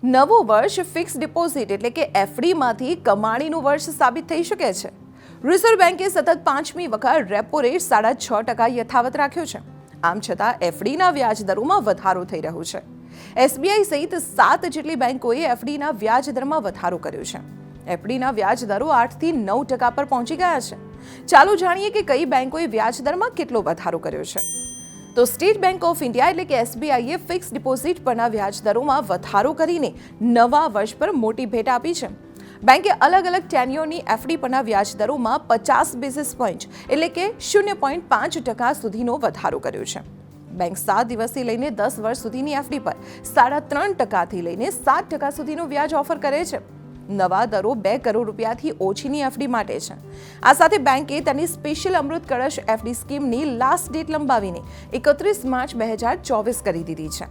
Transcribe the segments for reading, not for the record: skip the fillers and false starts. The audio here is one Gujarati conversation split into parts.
નવું વર્ષ ફિક્સ ડિપોઝિટ એટલે કે એફડીમાંથી કમાણીનું વર્ષ સાબિત થઈ શકે છે. રિઝર્વ બેન્કે સતત 5મી વખત રેપો રેટ 6.5% યથાવત રાખ્યો છે. આમ છતાં એફડીના વ્યાજ દરોમાં વધારો થઈ રહ્યો છે. એસબીઆઈ સહિત 7 જેટલી બેન્કોએ એફડીના વ્યાજ દરમાં વધારો કર્યો છે. એફડીના વ્યાજ દરો 8થી 9% પર પહોંચી ગયા છે. ચાલો જાણીએ કે કઈ બેન્કોએ વ્યાજ દરમાં કેટલો વધારો કર્યો છે. તો સ્ટેટ બેંક ઓફ ઇન્ડિયા એટલે કે એસબીઆઈએ ફિક્સ ડિપોઝિટ પરના વ્યાજ દરોમાં વધારો કરીને નવા વર્ષ પર મોટી ભેટ આપી છે. બેંકે અલગ અલગ ટેન્યોરની એફડી પરના વ્યાજ દરોમાં 50 બેઝિસ પોઈન્ટ એટલે કે 0.5% સુધીનો વધારો કર્યો છે. બેંક 7 દિવસથી લઈને 10 વર્ષ સુધીની એફડી પર 3.5%થી લઈને 7% સુધીનું વ્યાજ ઓફર કરે છે. નવા દરો 2 કરોડ રૂપિયાથી ઓછીની એફડી માટે છે. આ સાથે બેંકે તેની સ્પેશિયલ અમૃત કળશ એફડી સ્કીમની લાસ્ટ ડેટ લંબાવીને 31 માર્ચ 2024 કરી દીધી છે.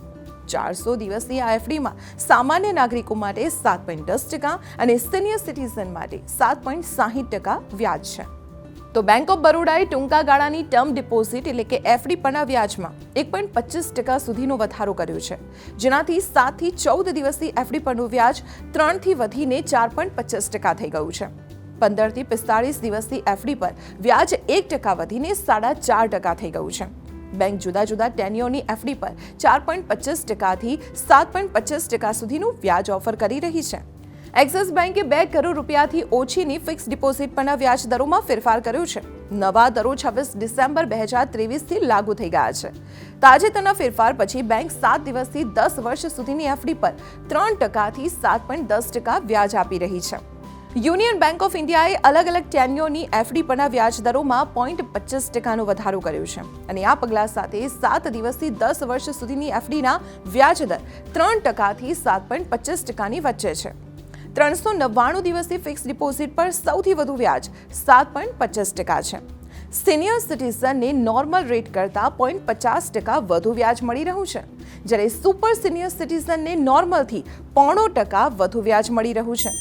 400 દિવસની આ એફડીમાં સામાન્ય નાગરિકો માટે 7.10% અને સિનિયર સિટીઝન માટે 7.60% વ્યાજ છે. તો બેંક ઓફ બરોડાએ ટૂંકા ગાળાની ટર્મ ડિપોઝિટ એટલે કે એફડી પરના વ્યાજમાં 1.25% સુધીનો વધારો કર્યો છે, જેનાથી 7 થી 14 દિવસની એફડી પરનું વ્યાજ 3થી વધીને 4.25% થઈ ગયું છે. 15 થી 45 દિવસની એફડી પર વ્યાજ 1% વધીને 4.5% થઈ ગયું છે. બેંક જુદા જુદા ટેન્યોરની એફડી પર 4.25%થી 7.25% સુધીનું વ્યાજ ઓફર કરી રહી છે. એક્સિસ બેંકે 2 કરોડ રૂપિયાથી ઓછીની ફિક્સ ડિપોઝિટ પરના વ્યાજ દરોમાં ફેરફાર કર્યો છે. નવા દરો 26 ડિસેમ્બર 2023થી લાગુ થઈ ગયા છે. તાજેતરના ફેરફાર પછી બેંક 7 દિવસથી 10 વર્ષ સુધીની એફડી પર 3%થી 7.10% વ્યાજ આપી રહી છે. યુનિયન બેંક ઓફ ઇન્ડિયાએ અલગ અલગ ટેન્યોરની એફડી પરના વ્યાજ દરોમાં 0.25%નો વધારો કર્યો છે અને આ પગલા સાથે 7 દિવસથી 10 વર્ષ સુધીની એફડીના વ્યાજ દર 3%થી 7.25%ની વચ્ચે છે. 399 દિવસની ફિક્સ ડિપોઝિટ પર સૌથી વધુ વ્યાજ 7.25% છે. સિનિયર સિટીઝનને નોર્મલ રેટ કરતાં 0.50% વધુ વ્યાજ મળી રહ્યું છે, જ્યારે સુપર સિનિયર સિટીઝનને નોર્મલથી 0.5% વધુ વ્યાજ મળી રહ્યું છે.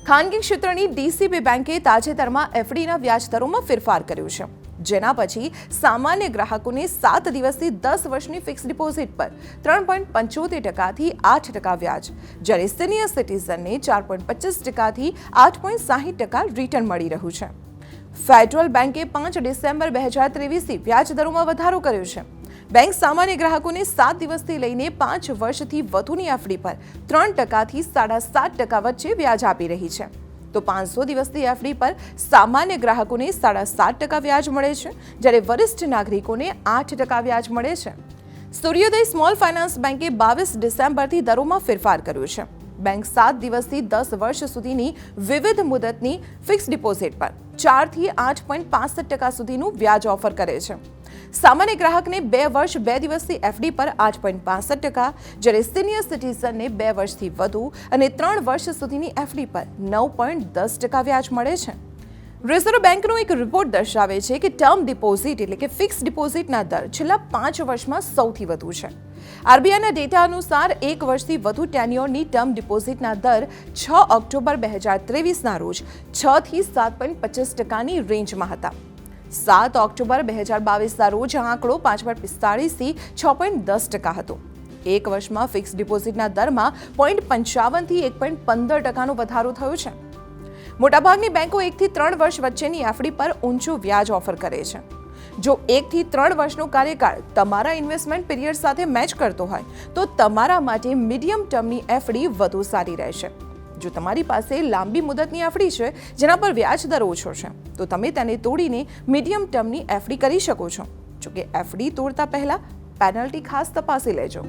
ખાનગી ક્ષેત્રની ડીસીબી બેંકે તાજેતરમાં એફડીના વ્યાજ દરોમાં ફેરફાર કર્યો છે, જેના પછી સામાન્ય ગ્રાહકોને 7 દિવસથી 10 વર્ષની ફિક્સ ડિપોઝિટ પર 3.75%થી 8% વ્યાજ, જ્યારે સિનિયર સિટીઝનને 4.25%થી 8.60% રિટર્ન મળી રહ્યું છે. ફેડરલ બેંકે 5 ડિસેમ્બર 2023થી વ્યાજ દરોમાં વધારો કર્યો છે. બેંક સામાન્ય ગ્રાહકોને 7 દિવસથી લઈને 5 વર્ષથી વધુની એફડી પર 3%થી 7.5% વચ્ચે વ્યાજ આપી રહી છે. તો 500 દિવસની એફડી પર સામાન્ય ગ્રાહકોને 7.5% વ્યાજ મળે છે, જ્યારે વરિષ્ઠ નાગરિકોને 8% વ્યાજ મળે છે. સૂર્યોદય સ્મોલ ફાઇનાન્સ બેંકે 22 ડિસેમ્બરથી દરોમાં ફેરફાર કર્યો છે. બેંક 7 દિવસથી 10 વર્ષ સુધીની વિવિધ મુદતની ફિક્સ ડિપોઝિટ પર 4થી 8.65% સુધીનું વ્યાજ ઓફર કરે છે. સામાન્ય ગ્રાહકને 2 વર્ષ 2 દિવસની એફડી પર 8.65%, જ્યારે સિનિયર સિટીઝનને 2 વર્ષથી વધુ અને 3 વર્ષ સુધીની એફડી પર 9.10% વ્યાજ મળે છે. રિઝર્વ બેંકનો એક રિપોર્ટ દર્શાવે છે કે ટર્મ ડિપોઝિટ એટલે કે ફિક્સ ડિપોઝિટના દર છેલ્લા 5 વર્ષમાં સૌથી વધુ છે. આરબીઆઈના ડેટા અનુસાર 1 વર્ષથી વધુ ટેન્યોરની ટર્મ ડિપોઝિટના દર 6 ઓક્ટોબર 2023ના રોજ 6 થી 7.25%ની રેન્જમાં હતા. 7 ઓક્ટોબર 2022ના રોજ આ આંકડો 5.45થી 6.10% હતો. 1 વર્ષમાં ફિક્સ ડિપોઝિટના દરમાં 0.55થી 1.15%નો વધારો થયો છે. મોટાભાગની બેંકો 1 થી 3 વર્ષ વચ્ચેની એફડી પર ઊંચું વ્યાજ ઓફર કરે છે. જો 1 થી 3 વર્ષનો કાર્યકાળ તમારા ઇન્વેસ્ટમેન્ટ પીરિયડ સાથે મેચ કરતો હોય તો તમારા માટે મીડિયમ ટર્મની એફડી વધુ સારી રહેશે. જો તમારી પાસે લાંબી મુદતની એફડી છે જેના પર વ્યાજ દર ઓછો છે, તો તમે તેને તોડીને મીડિયમ ટર્મની એફડી કરી શકો છો. જોકે એફડી તોડતા પહેલા પેનલ્ટી ખાસ તપાસી લેજો.